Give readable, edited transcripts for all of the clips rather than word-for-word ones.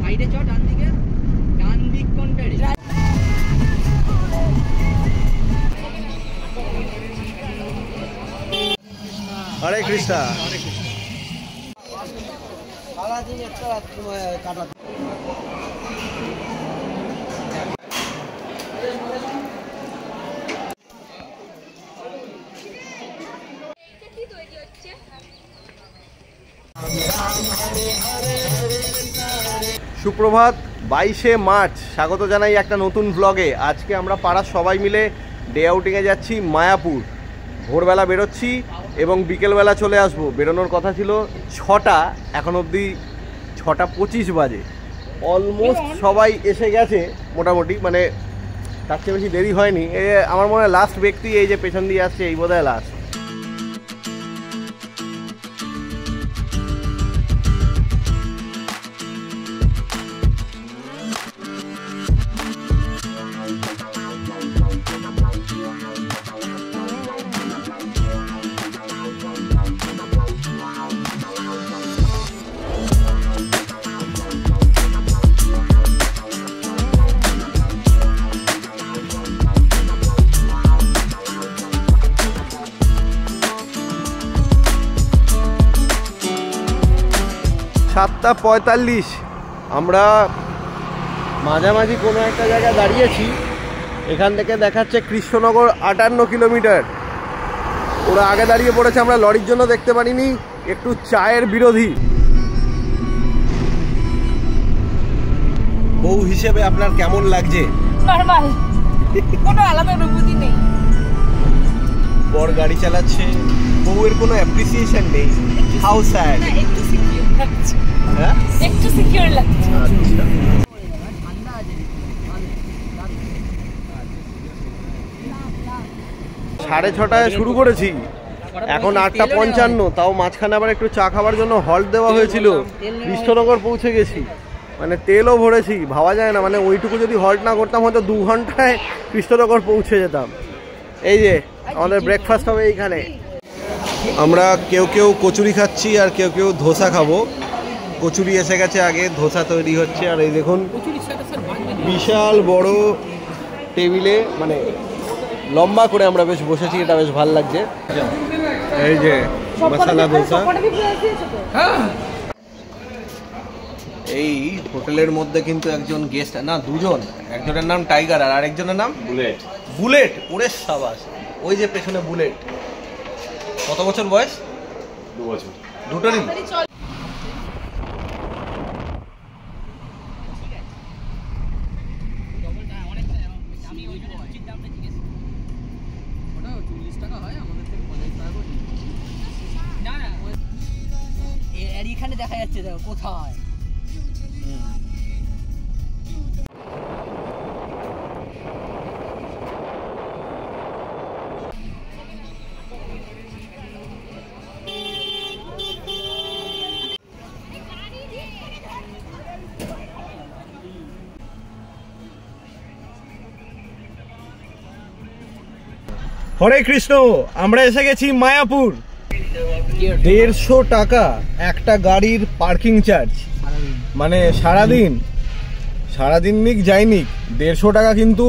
সাইডে চ, ডান দিকে, ডান দিক কোনটা রে? হরে কৃষ্ণ। সারাদিন একটা কাটা। সুপ্রভাত, 22শে মার্চ, স্বাগত জানাই একটা নতুন ব্লগে। আজকে আমরা পাড়ার সবাই মিলে ডে আউটিংয়ে যাচ্ছি মায়াপুর। ভোরবেলা বেরোচ্ছি এবং বিকেলবেলা চলে আসবো। বেরোনোর কথা ছিল 6টা, এখন অবধি 6:25 বাজে। অলমোস্ট সবাই এসে গেছে মোটামুটি, মানে তার চেয়ে বেশি দেরি হয়নি। আমার মনে হয় লাস্ট ব্যক্তি এই যে পেছন দিয়ে আসছে, এই বোধহয় লাস্ট। সাতটা 45, আমরা মাঝামাঝি কোনো একটা জায়গায় দাঁড়িয়েছি। এখান থেকে দেখাচ্ছে কৃষ্ণনগর 58 কিলোমিটার। ওরা আগে দাঁড়িয়ে পড়েছে, আমরা লরির জন্য দেখতে পারিনি। একটু চায়ের বিরোধী। বউ হিসেবে আপনার কেমন লাগছে? নরমাল, কোনো আলাদা অনুভূতি নেই। বর গাড়ি চালাচ্ছে, বউয়ের কোনো অ্যাপ্রিসিয়েশন নেই। How sad. একটু সিকিউর লাগছে। হ্যাঁ, একটু সিকিউর লাগছে। আচ্ছা। 6:30 শুরু করেছি, এখন 8:55। তাও মাঝখানে আবার একটু চা খাবার জন্য হল্ট দেওয়া হয়েছিল। কৃষ্ণনগর পৌঁছে গেছি, মানে তেলও ভরেছি। ভাবা যায় না, মানে ওইটুকু যদি হল্ট না করতাম হয়তো 2 ঘন্টায় কৃষ্ণনগর পৌঁছে যেতাম। এই যে আমাদের ব্রেকফাস্ট হবে এইখানে। আমরা কেউ কেউ কচুরি খাচ্ছি আর কেউ কেউ ধোসা খাবো। কচুরি এসে গেছে আগে, ধোসা তৈরি হচ্ছে। আর এই দেখুন বিশাল বড় টেবিলে, মানে লম্বা করে আমরা বেশ বসেছি, এটা বেশ ভালো লাগছে। এই যে মশলা ধোসা। এই হোটেলের মধ্যে কিন্তু একজন গেস্ট, না দুজন, একজনের নাম টাইগার আর আরেকজনের নাম বুলেট। বুলেট, ওরে সাবাস। ওই যে পেছনে বুলেট। কত বছর বয়স? 2 বছর। দুটোরই। এখানে দেখা যাচ্ছে দেখো কোথায়। হরে কৃষ্ণ, আমরা এসে গেছি মায়াপুর। 150 টাকা একটা গাড়ির পার্কিং চার্জ, মানে সারাদিন নিক যাইনি 150 টাকা, কিন্তু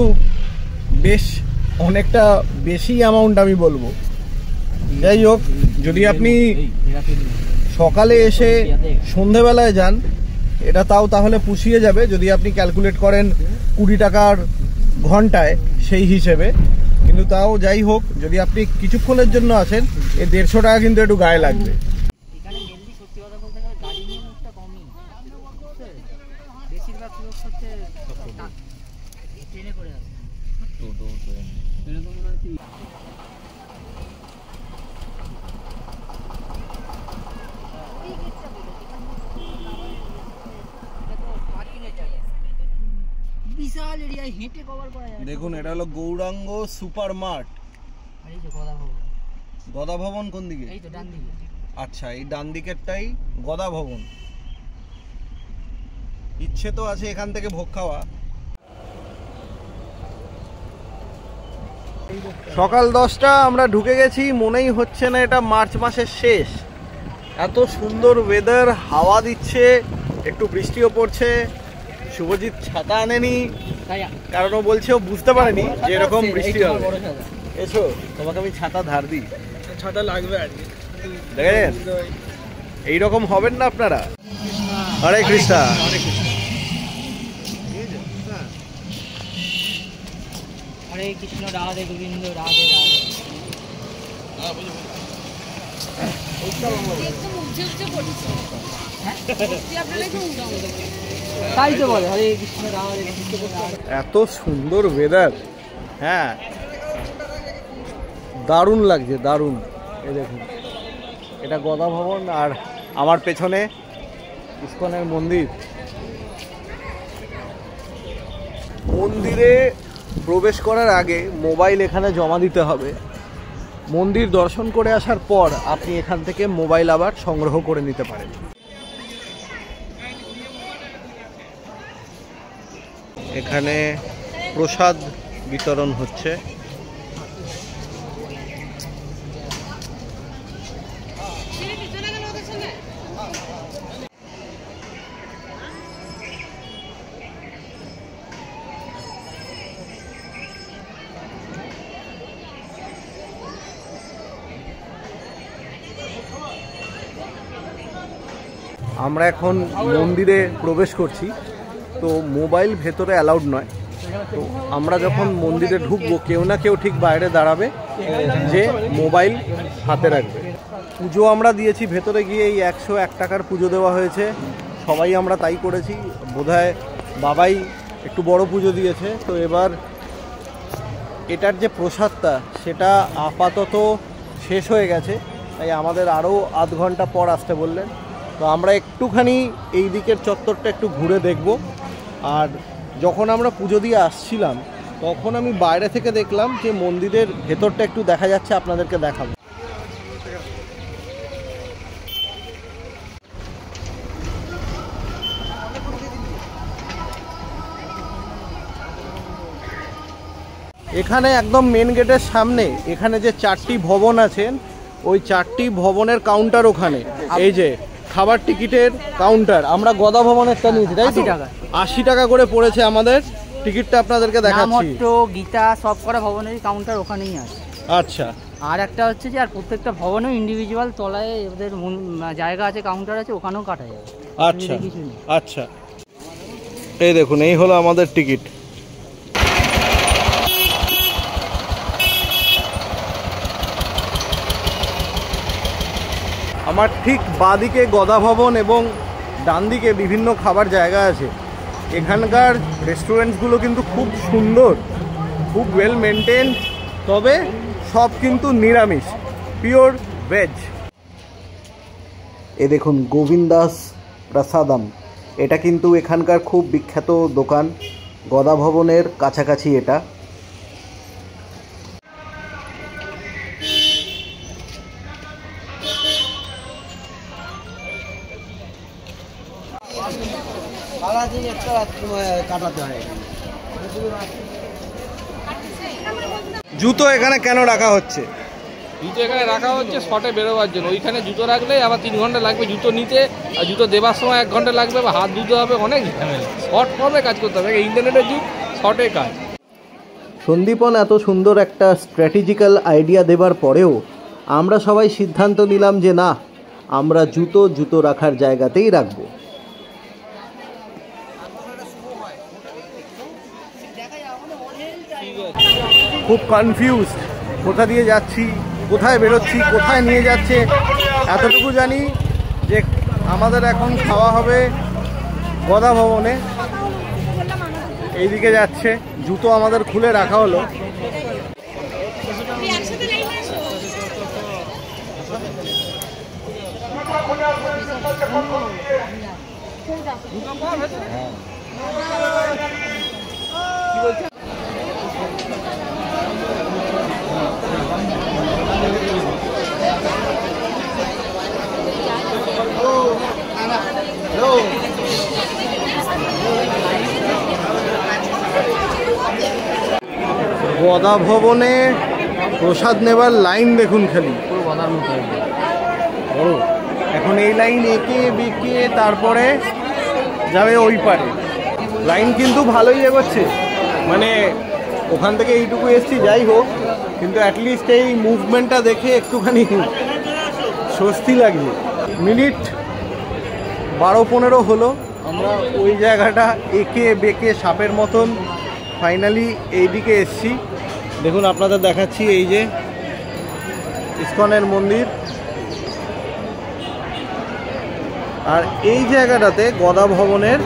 বেশ অনেকটা বেশি অ্যামাউন্ট আমি বলবো। যাই হোক, যদি আপনি সকালে এসে সন্ধেবেলায় যান এটা তাও তাহলে পুষিয়ে যাবে, যদি আপনি ক্যালকুলেট করেন 20 টাকার ঘন্টায় সেই হিসেবে। কিন্তু তাও যাই হোক, যদি আপনি কিছুক্ষণের জন্য আসেন, এই 150 টাকা কিন্তু একটু গায়ে লাগবে। এখানে মেনলি সত্যি কথা বলতে গেলে গাড়ি নিয়ে মুখটা কমই, বেশিরভাগ লোক হচ্ছে ট্রেনে করে আসে। এরকম মনে হয় কি বিশাল এরিয়ায় হেঁটে কভার করা যায়। দেখুন, এটা হলো গৌরাঙ্গ সুপার মার্ট। আর এই যে গদা ভবন। গদা ভবন কোন দিকে? এই তো ডান দিকে। আচ্ছা, এই ডান দিকেরটাই গদা ভবন। ইচ্ছে তো আছে এখান থেকে ভোগ খাওয়া। সকাল 10টা, আমরা ঢুকে গেছি। মনেই হচ্ছে না এটা মার্চ মাসের শেষ। এত সুন্দর ওয়েদার, হাওয়া দিচ্ছে, একটু বৃষ্টিও পড়ছে, শুভজিৎ ছাতা আনেনি, তাই কারণ ও বলছে ও বুঝতে পারেনি যে এরকম বৃষ্টি হবে। বড় ছাতা। এসো তোমাকে আমি ছাতা ধার দিই। ছাতা লাগবে আজকে। দেখেন এইরকম হবেন না আপনারা। হরে কৃষ্ণা। হরে কৃষ্ণ রাধে গোবিন্দ রাধে রাধে। তাই তো বলে হরে কৃষ্ণ রাধে কৃষ্ণ রাধে। এত সুন্দর ওয়েদার, হ্যাঁ দারুণ লাগছে, দারুণ। এই দেখুন এটা গদা ভবন আর আমার পেছনে ইসকনের মন্দির। মন্দিরে প্রবেশ করার আগে মোবাইল এখানে জমা দিতে হবে। মন্দির দর্শন করে আসার পর আপনি এখান থেকে মোবাইল আবার সংগ্রহ করে নিতে পারেন। এখানে প্রসাদ বিতরণ হচ্ছে। আমরা এখন মন্দিরে প্রবেশ করছি, তো মোবাইল ভেতরে অ্যালাউড নয়। তো আমরা যখন মন্দিরে ঢুকবো কেউ না কেউ ঠিক বাইরে দাঁড়াবে যে মোবাইল হাতে রাখবে। পুজো আমরা দিয়েছি ভেতরে গিয়ে, এই 101 টাকার পুজো দেওয়া হয়েছে, সবাই আমরা তাই করেছি। বোধহয় বাবাই একটু বড় পুজো দিয়েছে। তো এবার এটার যে প্রসাদটা সেটা আপাতত শেষ হয়ে গেছে, তাই আমাদের আরও আধ ঘন্টা পর আসতে বললেন। তো আমরা একটুখানি এই দিকের চত্বরটা একটু ঘুরে দেখব। আর যখন আমরা পুজো দিয়ে আসছিলাম তখন আমি বাইরে থেকে দেখলাম যে মন্দিরের ভেতরটা একটু দেখা যাচ্ছে, আপনাদেরকে দেখাবো। এখানে একদম মেন গেটের সামনে এখানে যে 4টি ভবন আছেন, ওই 4টি ভবনের কাউন্টার ওখানে, এই যে খাবার টিকিটের কাউন্টার। আমরা গদা ভবনেরটা নিয়েছি, তাই তো? 80 টাকা করে পড়েছে আমাদের টিকিটটা, আপনাদেরকে দেখাচ্ছি। গীতা সব করা ভবনেরই কাউন্টার ওখানেই আছে। আচ্ছা, আর একটা হচ্ছে যে আর প্রত্যেকটা ভবনেও ইন্ডিভিজুয়াল তলায় ওদের জায়গা আছে, কাউন্টার আছে, ওখানেও কাটা যাবে। আচ্ছা আচ্ছা, এই দেখুন এই হলো আমাদের টিকিট। আমার ঠিক বাঁদিকে গদা ভবন এবং ডান দিকে বিভিন্ন খাবার জায়গা আছে। এখানকার রেস্টুরেন্টসগুলো কিন্তু খুব সুন্দর, খুব ওয়েল মেনটেন, তবে সব কিন্তু নিরামিষ, পিওর ভেজ। এ দেখুন গোবিন্দাস প্রসাদম, এটা কিন্তু এখানকার খুব বিখ্যাত দোকান, গদা ভবনের কাছাকাছি এটা। জুতো এখানে কেন রাখা হচ্ছে? জুতো এখানে রাখা হচ্ছে শর্টে বেরোবার জন্য। ওইখানে জুতো রাখলে আবার 3 ঘন্টা লাগবে জুতো নিতে, আর জুতো দেবার সময় 1 ঘন্টা লাগবে, বা হাত ধুতে হবে, অনেক ঝামেলা। শর্ট ফর্মে কাজ করতে হবে, ইন্টারনেটের যুগ, শর্টে কাজ। সন্দীপন এত সুন্দর একটা স্ট্র্যাটেজিক্যাল আইডিয়া দেবার পরেও আমরা সবাই সিদ্ধান্ত নিলাম যে না, আমরা জুতো রাখার জায়গাতেই রাখবো। খুব কনফিউজ, কোথা দিয়ে যাচ্ছি, কোথায় বেরোচ্ছি, কোথায় নিয়ে যাচ্ছে। এতটুকু জানি যে আমাদের এখন খাওয়া হবে গদা ভবনে, এইদিকে যাচ্ছে। জুতো আমাদের খুলে রাখা হলো। গদা ভবনে প্রসাদ নেবার লাইন দেখুন, খালি পুরো গদার মতো বড়। এখন এই লাইন এঁকে বেঁকে তারপরে যাবে ওই পারে। লাইন কিন্তু ভালোই এগোচ্ছে, মানে ওখান থেকে এইটুকু এসছি যাই হোক, কিন্তু অ্যাটলিস্ট এই মুভমেন্টটা দেখে একটুখানি স্বস্তি লাগছে। মিনিট 12-15 হলো, আমরা ওই জায়গাটা এঁকে বেঁকে সাপের মতন ফাইনালি এইদিকে এসছি। দেখুন আপনাদের দেখাচ্ছি, এই যে ইসকনের মন্দির, আর এই জায়গাটাতে গদা ভবনের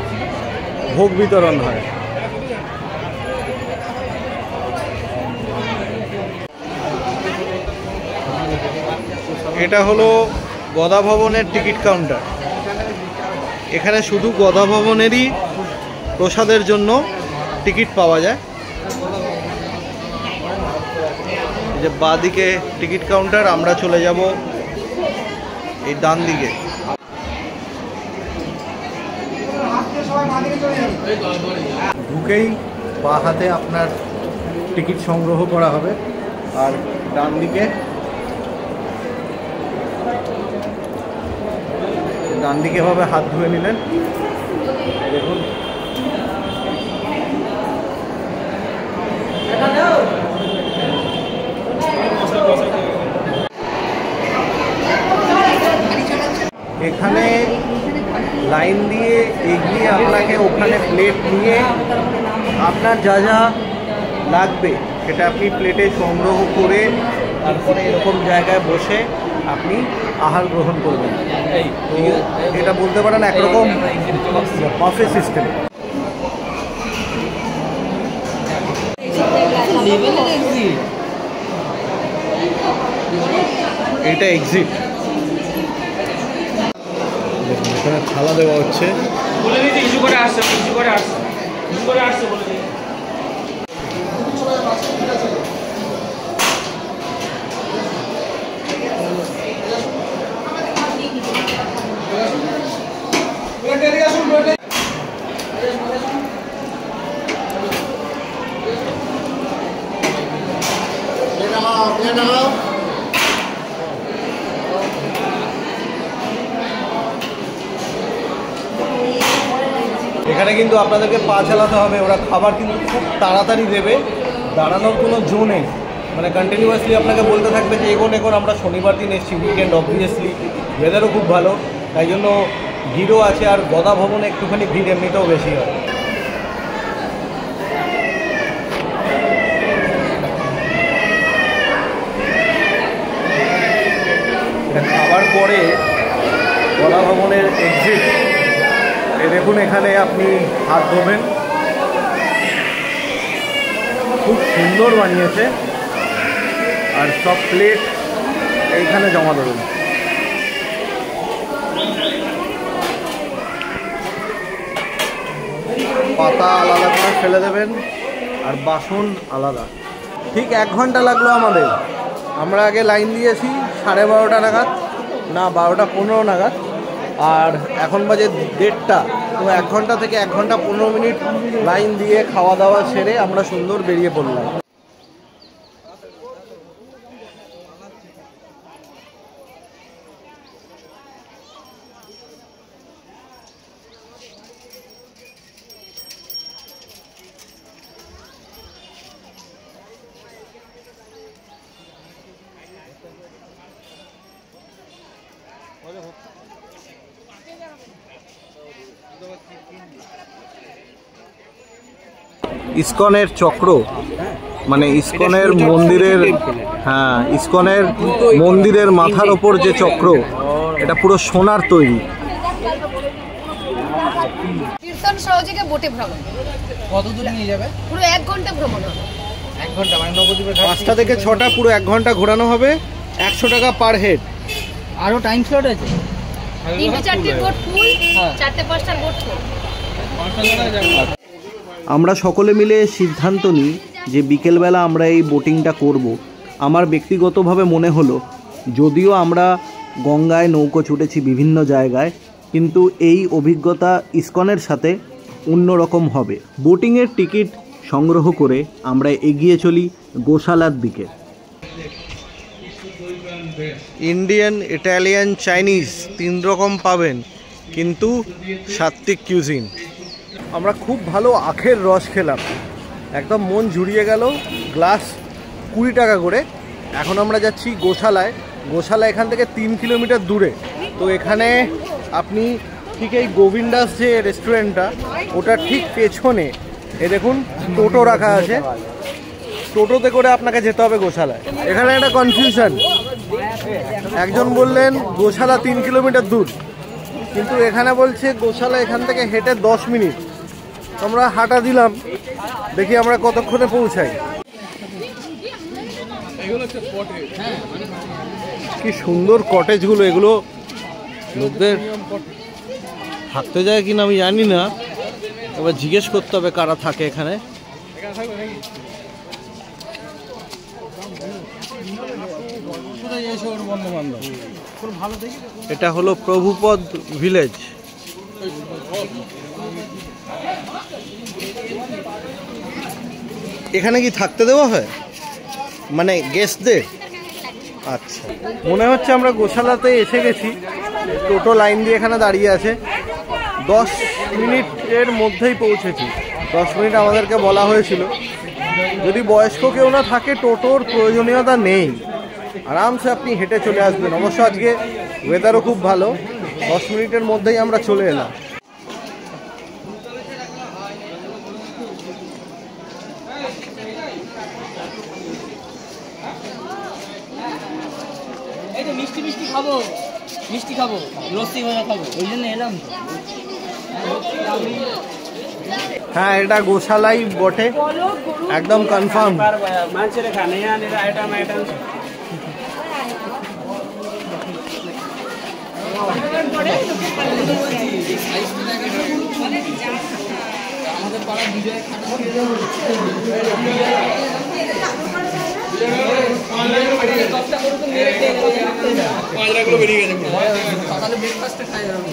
ভোগ বিতরণ হয়। এটা হলো গদা ভবনের টিকিট কাউন্টার। এখানে শুধু গদা ভবনেরই প্রসাদের জন্য টিকিট পাওয়া যায়। যে বাঁদিকে টিকিট কাউন্টার, আমরা চলে যাব এই ডান দিকে। ঢুকেই বাঁ হাতে আপনার টিকিট সংগ্রহ করা হবে, আর ডান দিকে ভাবে হাত ধুয়ে নিলেন। দেখুন এখানে লাইন দিয়ে এগিয়ে আপনাকে ওখানে প্লেট নিয়ে আপনার যা যা লাগবে সেটা আপনি প্লেটে সংগ্রহ করে তারপরে এরকম জায়গায় বসে আপনি আহার গ্রহণ করবেন। তো এটা বলতে পারেন একরকম বাফে সিস্টেম। এটা এক্সিট, এখানে থালা দেওয়া হচ্ছে। এখানে কিন্তু আপনাদেরকে পা চালাতে হবে, ওরা খাবার কিন্তু খুব তাড়াতাড়ি দেবে, দাঁড়ানোর কোনো জো নেই, মানে কন্টিনিউয়াসলি আপনাকে বলতে থাকবে যে এগোন এগোন। আমরা শনিবার দিন এসেছি, উইকেন্ড অবভিয়াসলি, ওয়েদারও খুব ভালো, তাই জন্য ভিড়ও আছে, আর গদা ভবনে একটুখানি ভিড় এমনিতেও বেশি হয়। এটা খাবার পরে গদা ভবনের এক্সিট, দেখুন এখানে আপনি হাত ধোবেন, খুব সুন্দর বানিয়েছে, আর সব প্লেট এইখানে জমা দেবেন। পাতা আলাদা করে ফেলে দেবেন, আর বাসন আলাদা। ঠিক 1 ঘন্টা লাগলো আমাদের। আমরা আগে লাইন দিয়েছি 12:30 নাগাদ, না 12:15 নাগাদ, আর এখন বাজে 1:30টা। তো 1 ঘন্টা থেকে 1 ঘন্টা 15 মিনিট লাইন দিয়ে খাওয়া দাওয়া সেরে আমরা সুন্দর বেরিয়ে পড়লাম। ইসকনের চক্র, মানে ইসকনের মন্দিরের, হ্যাঁ ইসকনের মন্দিরের মাথার ওপর যে চক্র, এটা পুরো সোনার তৈরি। কীর্তন সহযোগে বোটে ভ্রমণ কত দূর নিয়ে যাবে? পুরো 1 ঘন্টা ভ্রমণ হবে। 1 ঘন্টা মানে নবদ্বীপের 5টা থেকে 6টা, পুরো 1 ঘন্টা ঘোরানো হবে, 100 টাকা পার হেড। আরো টাইম স্লট আছে? 3-4টির বোট ফুল, 4-5টার বোট ফুল। আমরা সকলে মিলে সিদ্ধান্ত নিই যে বিকেলবেলা আমরা এই বোটিংটা করব। আমার ব্যক্তিগতভাবে মনে হলো, যদিও আমরা গঙ্গায় নৌকো ছুটেছি বিভিন্ন জায়গায়, কিন্তু এই অভিজ্ঞতা ইসকনের সাথে অন্যরকম হবে। বোটিংয়ের টিকিট সংগ্রহ করে আমরা এগিয়ে চলি গোশালার দিকে। ইন্ডিয়ান, ইটালিয়ান, চাইনিজ 3 রকম পাবেন, কিন্তু সাত্ত্বিক কিউজিন। আমরা খুব ভালো আখের রস খেলাম, একদম মন জুড়িয়ে গেল। গ্লাস 20 টাকা করে। এখন আমরা যাচ্ছি গোশালায়। গোশালা এখান থেকে 3 কিলোমিটার দূরে। তো এখানে আপনি ঠিক এই গোবিন্দাস যে রেস্টুরেন্টটা, ওটার ঠিক পেছনে এ দেখুন টোটো রাখা আছে, টোটোতে করে আপনাকে যেতে হবে গোশালায়। এখানে একটা কনফিউশন, একজন বললেন গোশালা 3 কিলোমিটার দূর, কিন্তু এখানে বলছে গোশালা এখান থেকে হেঁটে 10 মিনিট। আমরা হাঁটা দিলাম, দেখি আমরা কতক্ষণে পৌঁছাই। কি সুন্দর কটেজগুলো, এগুলো লোকদের থাকতে যায় কিনা আমি জানি না, এবার জিজ্ঞেস করতে হবে কারা থাকে এখানে। এটা হলো প্রভুপদ ভিলেজ। এখানে কি থাকতে দেওয়া হয় মানে গেস্টদের? আচ্ছা, মনে হচ্ছে আমরা গোশালাতে এসে গেছি। টোটো লাইন দিয়ে এখানে দাঁড়িয়ে আছে, 10 মিনিটের মধ্যেই পৌঁছেছি। 10 মিনিট আমাদেরকে বলা হয়েছিল। যদি বয়স্ক কেউ না থাকে টোটোর প্রয়োজনীয়তা নেই, আরামসে আপনি হেঁটে চলে আসবেন। অবশ্য আজকে ওয়েদারও খুব ভালো, 10 মিনিটের মধ্যেই আমরা চলে এলাম। এই তো মিষ্টি মিষ্টি খাবো, মিষ্টি খাবো, লস্যি ভাজা খাবো, ওই জন্য এলাম। হ্যাঁ, এটা গোশালাই বটে, একদম কনফার্ম। আমাদের পাড়া বিজয় সকালে ব্রেকফাস্টে খাই যাবে।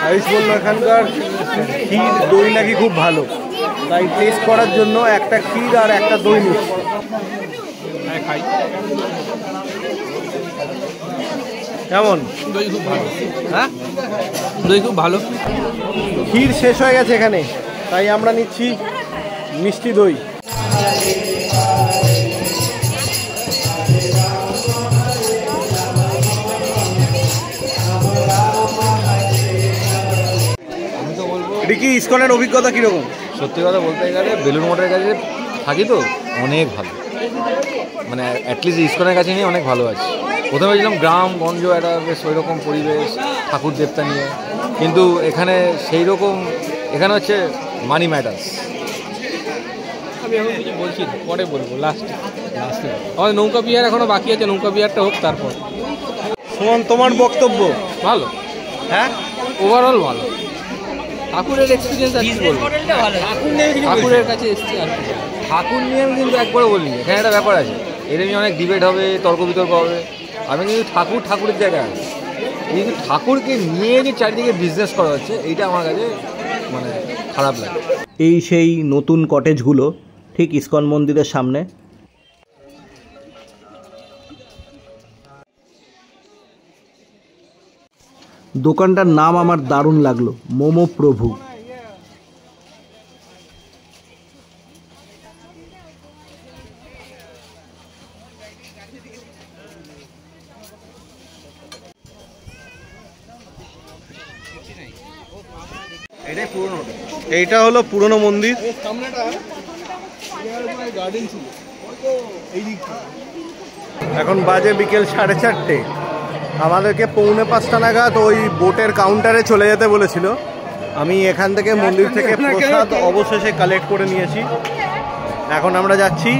আয়ুষ বললো এখানকার ক্ষীর দই নাকি খুব ভালো, তাই টেস্ট করার জন্য একটা ক্ষীর আর একটা দই নিচ্ছি। খাই, কেমন? দই খুব ভালো। হ্যাঁ, দই খুব ভালো। ক্ষীর শেষ হয়ে গেছে এখানে, তাই আমরা নিচ্ছি মিষ্টি দই। রিকি, ইসকনের অভিজ্ঞতা কিরকম? সত্যি কথা বলতে গেলে বেলুড় মঠের কাছে থাকি তো অনেক ভালো, মানে অ্যাটলিস্ট ইসকনের কাছে নিয়ে অনেক ভালো আছে। প্রথমে ছিলাম গ্রামগঞ্জ, একটা বেশ ওই রকম পরিবেশ, ঠাকুর দেবতা নিয়ে, কিন্তু এখানে সেই রকম, এখানে হচ্ছে মানি ম্যাটার্স। আমি এখন কিছু বলছি না, পরে বলবো লাস্টে। আমাদের নৌকা বিহার এখনো বাকি আছে, নৌকা বিহারটা হোক তারপর। সুমন, তোমার বক্তব্য? ভালো, হ্যাঁ, ওভারঅল ভালো। ঠাকুরের এক্সপিরিয়েন্স আর কি বলবো, ঠাকুরের কাছে এসছি আর কি। ঠাকুর নিয়ে আমি কিন্তু একবারও বলিনি, এখানে একটা ব্যাপার আছে, এটা নিয়ে অনেক ডিবেট হবে, তর্ক বিতর্ক হবে। আমি কিন্তু ঠাকুরের জায়গায় আছি, কিন্তু ঠাকুরকে নিয়ে যে চারিদিকে বিজনেস করা হচ্ছে, এইটা আমার কাছে মানে খারাপ লাগে। এই সেই নতুন কটেজগুলো ঠিক ইসকন মন্দিরের সামনে। দোকানটার নাম আমার দারুণ লাগলো, মোমো প্রভু। এইটা হলো পুরনো মন্দির। এখন বাজে বিকেল 4:30। আমাদেরকে 4:45 নাগাদ ওই বোটের কাউন্টারে চলে যেতে বলেছিল। আমি এখান থেকে মন্দির থেকে প্রসাদ অবশেষে কালেক্ট করে নিয়েছি। এখন আমরা যাচ্ছি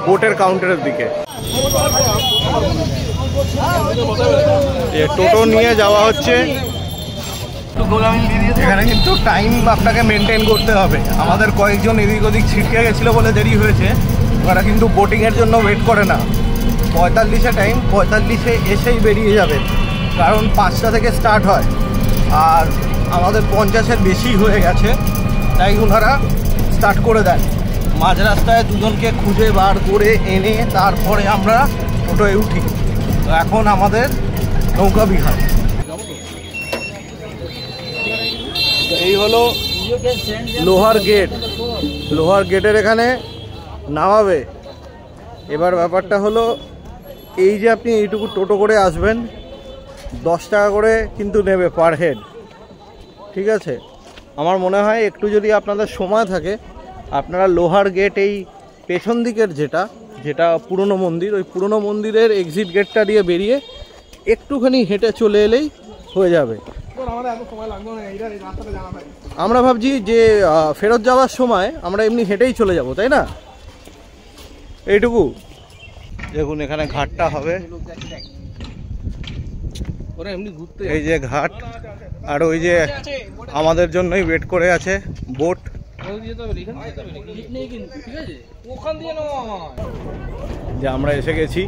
বোটের কাউন্টারের দিকে। টোটো নিয়ে যাওয়া হচ্ছে। এখানে কিন্তু টাইম আপনাকে মেনটেন করতে হবে। আমাদের কয়েকজন এদিক ওদিক ছিটকে গেছিলো বলে দেরি হয়েছে। ওরা কিন্তু বোটিংয়ের জন্য ওয়েট করে না, 45-এ টাইম, 45-এ এসেই বেরিয়ে যাবে, কারণ 5টা থেকে স্টার্ট হয়। আর আমাদের 50-এর বেশি হয়ে গেছে, তাই ওনারা স্টার্ট করে দেন। মাঝ রাস্তায় দুজনকে খুঁজে বার করে এনে তারপরে আমরা টোটোয় উঠি। তো এখন আমাদের নৌকা বিহার। এই হলো লোহার গেট, লোহার গেটের এখানে নামাবে। এবার ব্যাপারটা হলো এই যে আপনি এইটুকু টোটো করে আসবেন, 10 টাকা করে কিন্তু নেবে পার হেড, ঠিক আছে? আমার মনে হয় একটু যদি আপনাদের সময় থাকে, আপনারা লোহার গেট এই পেছন দিকের যেটা পুরনো মন্দির, ওই পুরনো মন্দিরের এক্সিট গেটটা দিয়ে বেরিয়ে একটুখানি হেঁটে চলে এলেই হয়ে যাবে। আমরা ভাবছি যে ফেরত যাওয়ার সময় আমরা এমনি হেঁটেই চলে যাব, তাই না? এইটুকু দেখুন, এখানে ঘাটটা হবে, এই যে ঘাট, আর ওই যে আমাদের জন্যই ওয়েট করে আছে বোট। যে আমরা এসে গেছি।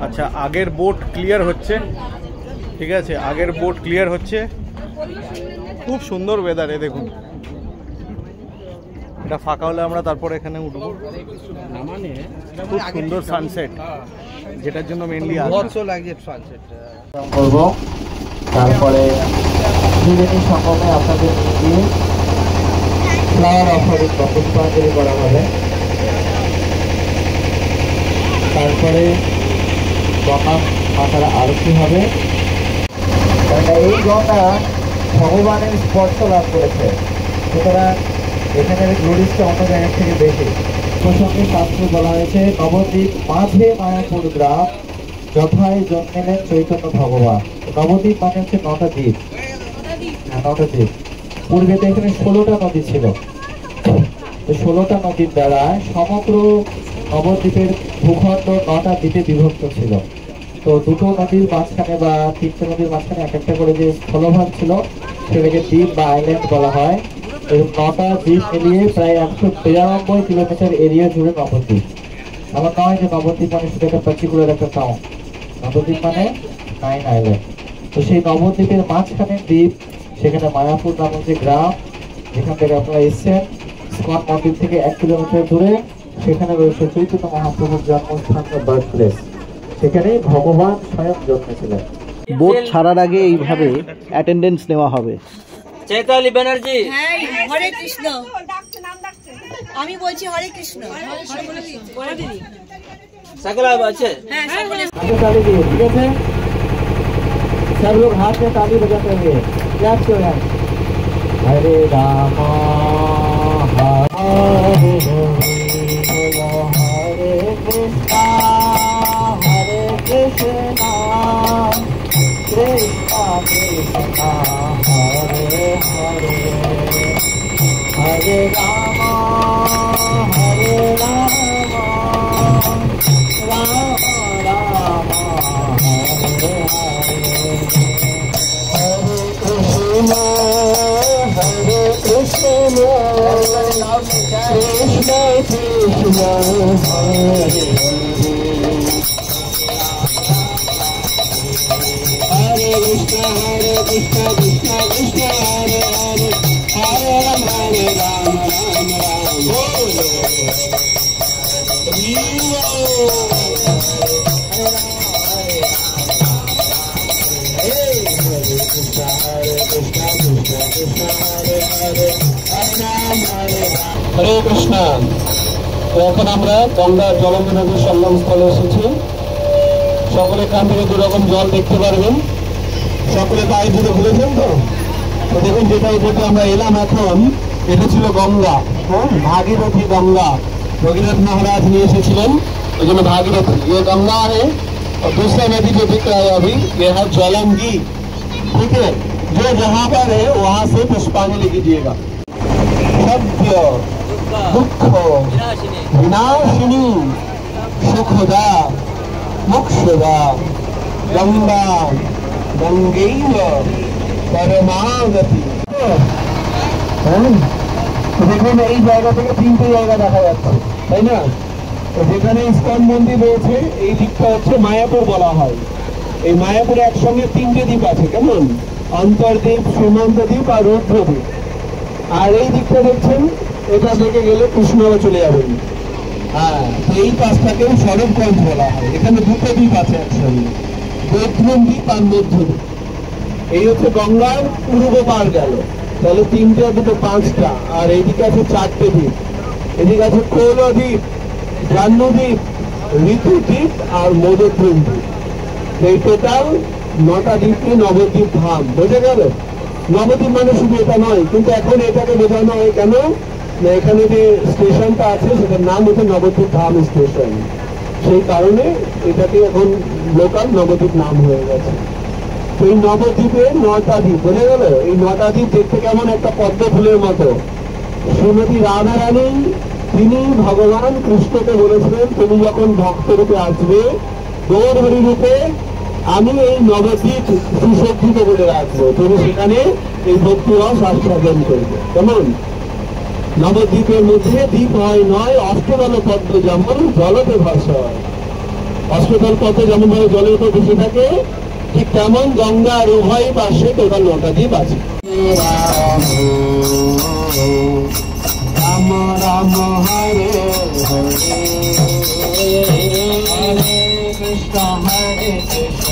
আচ্ছা, আগের বোট ক্লিয়ার হচ্ছে, ঠিক আছে, আগের বোট ক্লিয়ার হচ্ছে। খুব সুন্দর ওয়েদারে, দেখুন এটা ফাঁকা হলে আমরা তারপরে এখানে উঠবো। খুব সুন্দর সানসেট, যেটার জন্য মেনলি করবো। তারপরে ত্রিবেণী সঙ্গমে আপনাদের নিয়ে ফ্লাওয়ার অফারিং বা পুষ্পাঞ্জলি করা হবে। তারপরে গঙ্গা মাতার আরতি হবে। এই গঙ্গা ভগবানের স্পর্শ লাভ করেছে, সুতরাং এখানের গ্লোরিসটা অন্য জায়গার থেকে বেশি। প্রসঙ্গে শাস্ত্রে বলা হয়েছে, নবদ্বীপ মাঝে মায়াপুর গ্রাম, যথায় জন্মেলেন চৈতন্য ভগবান। নবদ্বীপ মানে হচ্ছে 9টা দ্বীপ, 9টা দ্বীপ। পূর্বেতে এখানে 16টা নদী ছিল। 16টা নদীর দ্বারা সমগ্র নবদ্বীপের ভূখণ্ড 9টা দ্বীপে বিভক্ত ছিল। তো দুটো নদীর মাঝখানে বা 3টে নদীর মাঝখানে এক একটা করে যে স্থলভাগ ছিল, সেটাকে দ্বীপ বা আইল্যান্ড বলা হয়। এই 9টা দ্বীপ মিলিয়ে প্রায় 193 কিলোমিটার এরিয়া জুড়ে নবদ্বীপ। আমার নয় যে নবদ্বীপ মানে শুধু একটা পার্টিকুলার একটা টাউন, নবদ্বীপ মানে 9 আইল্যান্ড। তো সেই নবদ্বীপের মাঝখানে দ্বীপ, সেখানে মায়াপুর নামক যে গ্রাম, যেখান থেকে আপনারা এসছেন ইসকন মন্দির থেকে 1 কিলোমিটার দূরে, সেখানে রয়েছে চৈতন্য মহাপ্রভুর জন্মস্থান বা বার্থ প্লেস। সেখানে ভগবান স্বয়ং জন্মেছিলেন। বোট ছাড়ার আগে এইভাবে অ্যাটেন্ডেন্স নেওয়া হবে। চৈতালি ব্যানার্জি, হ্যাঁ, হরে কৃষ্ণ। আমি বলছি হরে কৃষ্ণ। সকলা আছে। হ্যাঁ, সকলে ताली दिए, ठीक है? सब लोग हाथ में ताली बजाते हुए क्लैप करो यार। हरे राम हरे कृष्णा हरे कृष्णा कृष्णा कृष्णा हरे हरे हरे राम हरे राम হরে কৃষ্ণ। এখন আমরা গঙ্গা জলমনদীর সঙ্গম স্থলে এসেছি। সকলে এখান থেকে 2 রকম জল দেখতে পারবেন। সকলে পায়ে দিতে ভুলেছেন তো? তো দেখুন, যেটা উপরে আমরা এলাম এখন, এটা ছিল গঙ্গা, হ্যাঁ, ভাগীরথী গঙ্গা। রঘুনাথ মহারাজ নিয়ে এসেছিলেন, ওই জন্য भागीरथी। ये गंगा है और दूसरा नदी जो दिख रहा है अभी, ये है ज्वालांगी, ठीक है? जो जहाँ पर है वहाँ से पुष्पांजलि कीजिएगा। सत्य दुख विनाशिनी सुखदा मोक्षदा গঙ্গা গঙ্গৈব পরমাগতি। দেখুন এই জায়গা থেকে 3টে জায়গা দেখা যাচ্ছে, তাই না? যেখানে ইস্কন মন্দির রয়েছে এই দ্বীপটা হচ্ছে মায়াপুর বলা হয়। এই মায়াপুরে একসঙ্গে 3টে দ্বীপ আছে, কেমন? অন্তর্দ্বীপ, সীমান্ত দ্বীপ আর রুদ্রদ্বীপ। আর এই দিকটা দেখছেন, এটা থেকে গেলে কৃষ্ণনগর চলে যাবেন। হ্যাঁ, এই পাশটাকেও স্বরূপগঞ্জ বলা হয়। এখানে 2টো দ্বীপ আছে একসঙ্গে, বৈদ্রম দ্বীপ আর মধ্যদ্বীপ। এই হচ্ছে গঙ্গার পূর্ব পার গেল, তাহলে 3টে 2টো 5টা। আর এইদিকে আছে 4টে দ্বীপ। এদিকে আছে কৌলদ্বীপ, জাহ্নবদ্বীপ, ঋতুদ্বীপ আর মধুদ্বীপ দ্বীপ। এই টোটাল 9টা দ্বীপকে নবদ্বীপ ধাম। বোঝা গেল? নবদ্বীপ মানে শুধু এটা নয়, কিন্তু এখন এটাকে বোঝানো হয় কেন না, এখানে যে স্টেশনটা আছে সেটার নাম হচ্ছে নবদ্বীপ ধাম স্টেশন। সেই কারণে এটাকে এখন লোকাল নবদ্বীপ নাম হয়ে গেছে। এই নবদ্বীপে 9টা দ্বীপ। বোঝা গেল? এই 9টা দ্বীপ দেখতে কেমন? একটা পদ্ম ফুলের মতো। শ্রীমতী রাধারানী তিনি ভগবান কৃষ্ণকে বলেছিলেন, তুমি যখন ভক্তরূপে আসবে, গৌরহরি রূপে, আমি এই নবদ্বীপ সুসজ্জিত করে রাখবো, তুমি সেখানে এই ভক্তি রস আস্বাদন করবে। কেমন? নবদ্বীপের মধ্যে দ্বীপ হয় 9, অষ্টদল পদ্ম যেমন জলতে ভাসয়। অষ্টদল পদ্ম যেমন ভাবে জলের উপর ভেসে থাকে, ঠিক তেমন গঙ্গার উভয় পাশে টোটাল 9টা দ্বীপ আছে। রাম রাম হরে হরে, হরে কৃষ্ণ হরে কৃষ্ণ,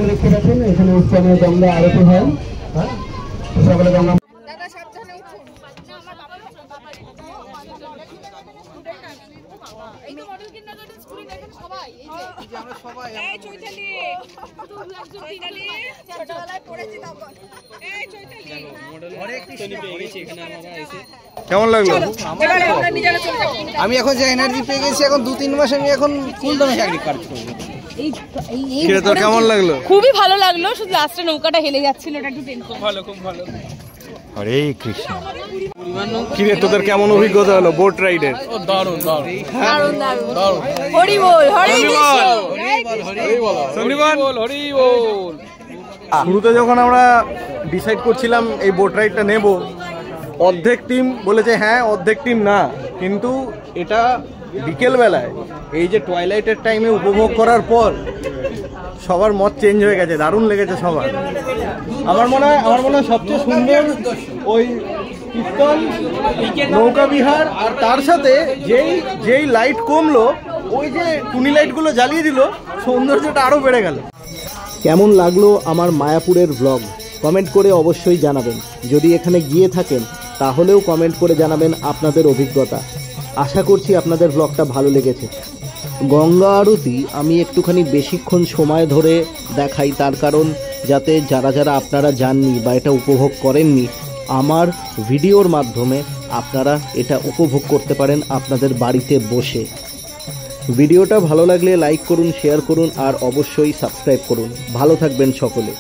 দেখতে পাচ্ছেন এখানে উৎসবের গঙ্গা আরতি হয়। হ্যাঁ, সকলে গঙ্গা কেমন লাগলো? আমি এখন যে এনার্জি পেয়ে গেছি, এখন 2-3 মাস আমি এখন ফুল দমে চাকরি কাজ করবো। তোর কেমন লাগলো? খুবই ভালো লাগলো, শুধু লাস্টে নৌকাটা হেলে যাচ্ছিল, ওটা একটু টেনশন। ভালো, খুব ভালো। হরে কৃষ্ণ। কিরে তোদের কেমন অভিজ্ঞতা হলো বোট রাইডের? দারুণ দারুণ দারুণ দারুণ। হরি বল, হরি কৃষ্ণ, হরি বল, হরি বল। শুরুতে যখন আমরা ডিসাইড করছিলাম এই বোট রাইডটা নেব, অর্ধেক টিম বলেছে হ্যাঁ, অর্ধেক টিম না। কিন্তু এটা বিকেলবেলায় এই যে টয়লাইটের টাইমে উপভোগ করার পর সবার মত চেঞ্জ হয়ে গেছে, দারুণ লেগেছে সবার। আমার মনে হয় সবচেয়ে সুন্দর ওই কীর্তন, নৌকা বিহার, আর তার সাথে যেই লাইট কমলো, ওই যে টুনি লাইটগুলো জ্বালিয়ে দিল, সৌন্দর্যটা আরও বেড়ে গেল। কেমন লাগলো আমার মায়াপুরের ব্লগ কমেন্ট করে অবশ্যই জানাবেন। যদি এখানে গিয়ে থাকেন তাহলেও কমেন্ট করে জানাবেন আপনাদের অভিজ্ঞতা। আশা করছি আপনাদের ব্লগটা ভালো লেগেছে। গঙ্গা আরতি আমি একটুখানি বেশিক্ষণ সময় ধরে দেখাই, তার কারণ যাতে যারা যারা আপনারা যাননি বা এটা উপভোগ করেননি, আমার ভিডিওর মাধ্যমে আপনারা এটা উপভোগ করতে পারেন আপনাদের বাড়িতে বসে। ভিডিওটা ভালো লাগলে লাইক করুন, শেয়ার করুন আর অবশ্যই সাবস্ক্রাইব করুন। ভালো থাকবেন সকলে।